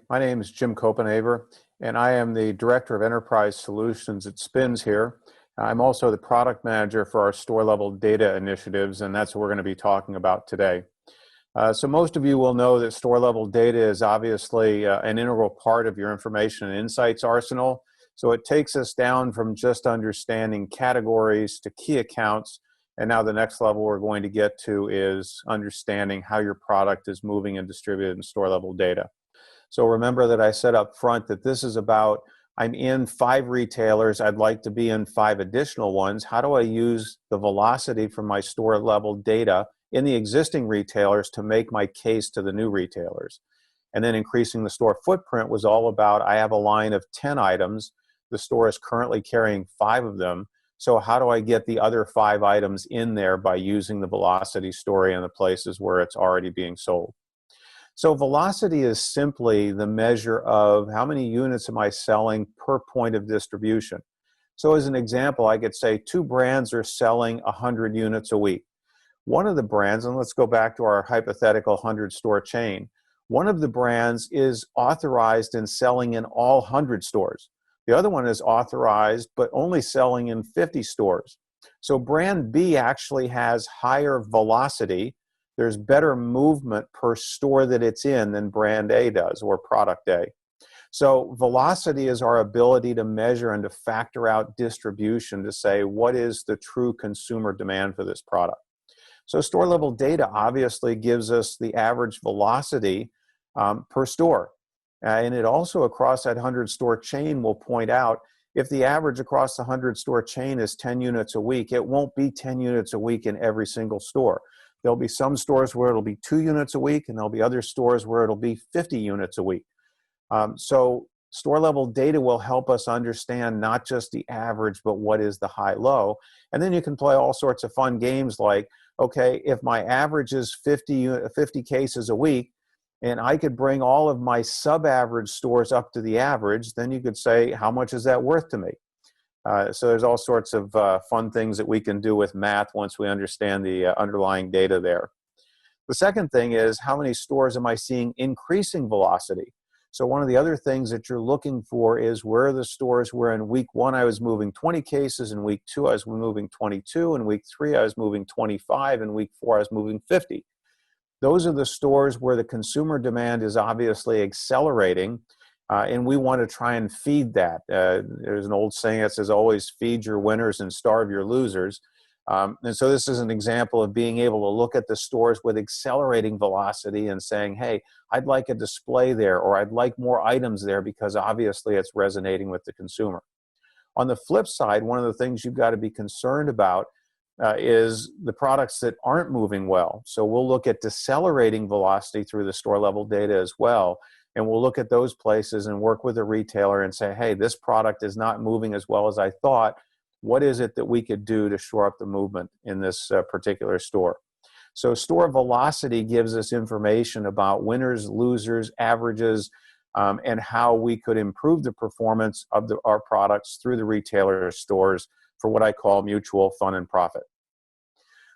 My name is Jim Koppenhaver, and I am the Director of Enterprise Solutions at Spins here. I'm also the Product Manager for our store-level data initiatives, and that's what we're going to be talking about today. So most of you will know that store-level data is obviously an integral part of your information and insights arsenal. So it takes us down from just understanding categories to key accounts, and now the next level we're going to get to is understanding how your product is moving and distributed in store-level data. So remember that I said up front that this is about, I'm in 5 retailers, I'd like to be in 5 additional ones. How do I use the velocity from my store level data in the existing retailers to make my case to the new retailers? And then increasing the store footprint was all about, I have a line of 10 items, the store is currently carrying 5 of them, so how do I get the other 5 items in there by using the velocity story in the places where it's already being sold? So velocity is simply the measure of how many units am I selling per point of distribution. So as an example, I could say 2 brands are selling 100 units a week. One of the brands, and let's go back to our hypothetical 100-store chain, one of the brands is authorized in selling in all 100 stores. The other one is authorized but only selling in 50 stores. So brand B actually has higher velocity. There's better movement per store that it's in than brand A does, or product A. So velocity is our ability to measure and to factor out distribution to say what is the true consumer demand for this product. So store level data obviously gives us the average velocity per store. And it also across that 100-store chain will point out if the average across the 100-store chain is 10 units a week, it won't be 10 units a week in every single store. There'll be some stores where it'll be 2 units a week, and there'll be other stores where it'll be 50 units a week. So store-level data will help us understand not just the average, but what is the high-low. And then you can play all sorts of fun games like, okay, if my average is 50 cases a week, and I could bring all of my sub-average stores up to the average, then you could say, how much is that worth to me? So there's all sorts of fun things that we can do with math once we understand the underlying data there. The second thing is, how many stores am I seeing increasing velocity? So one of the other things that you're looking for is where are the stores where in week 1 I was moving 20 cases, in week 2 I was moving 22, in week 3 I was moving 25, in week 4 I was moving 50. Those are the stores where the consumer demand is obviously accelerating. And we want to try and feed that. There's an old saying that says, always feed your winners and starve your losers. And so this is an example of being able to look at the stores with accelerating velocity and saying, hey, I'd like a display there, or I'd like more items there because obviously it's resonating with the consumer. On the flip side, one of the things you've got to be concerned about is the products that aren't moving well. So we'll look at decelerating velocity through the store level data as well. And we'll look at those places and work with the retailer and say, hey, this product is not moving as well as I thought. What is it that we could do to shore up the movement in this particular store? So store velocity gives us information about winners, losers, averages, and how we could improve the performance of our products through the retailer stores for what I call mutual fun and profit.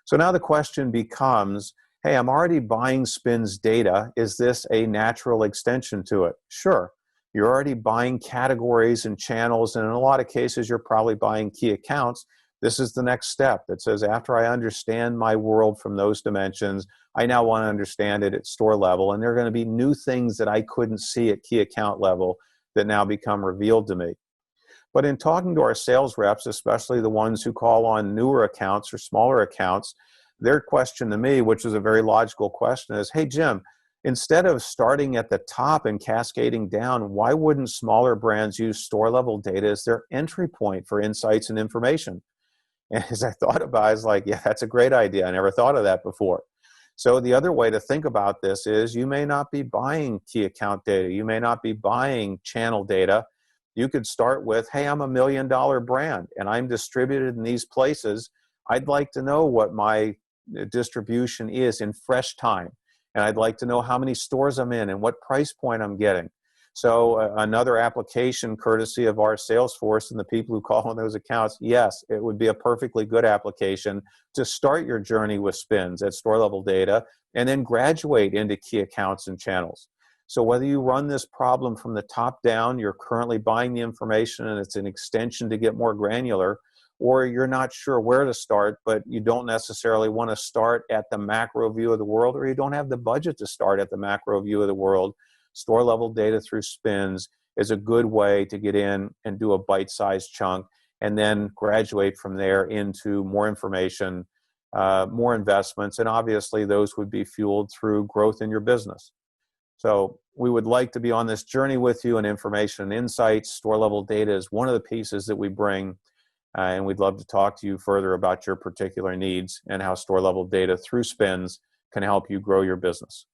So now the question becomes, hey, I'm already buying Spins data. Is this a natural extension to it? Sure. You're already buying categories and channels, and in a lot of cases, you're probably buying key accounts. This is the next step that says, after I understand my world from those dimensions, I now want to understand it at store level, and there are going to be new things that I couldn't see at key account level that now become revealed to me. But in talking to our sales reps, especially the ones who call on newer accounts or smaller accounts, their question to me, which is a very logical question, is, hey, Jim, instead of starting at the top and cascading down, why wouldn't smaller brands use store-level data as their entry point for insights and information? And as I thought about it, I was like, yeah, that's a great idea. I never thought of that before. So the other way to think about this is you may not be buying key account data. You may not be buying channel data. You could start with, hey, I'm $1 million brand, and I'm distributed in these places. I'd like to know what my distribution is in fresh time. And I'd like to know how many stores I'm in and what price point I'm getting. So another application courtesy of our sales force and the people who call on those accounts, yes, it would be a perfectly good application to start your journey with Spins at store level data and then graduate into key accounts and channels. So whether you run this problem from the top down, you're currently buying the information and it's an extension to get more granular, or you're not sure where to start, but you don't necessarily want to start at the macro view of the world, or you don't have the budget to start at the macro view of the world, store level data through SPINS is a good way to get in and do a bite-sized chunk and then graduate from there into more information, more investments, and obviously those would be fueled through growth in your business. So we would like to be on this journey with you, and information and insights. Store level data is one of the pieces that we bring, and we'd love to talk to you further about your particular needs and how store level data through SPINS can help you grow your business.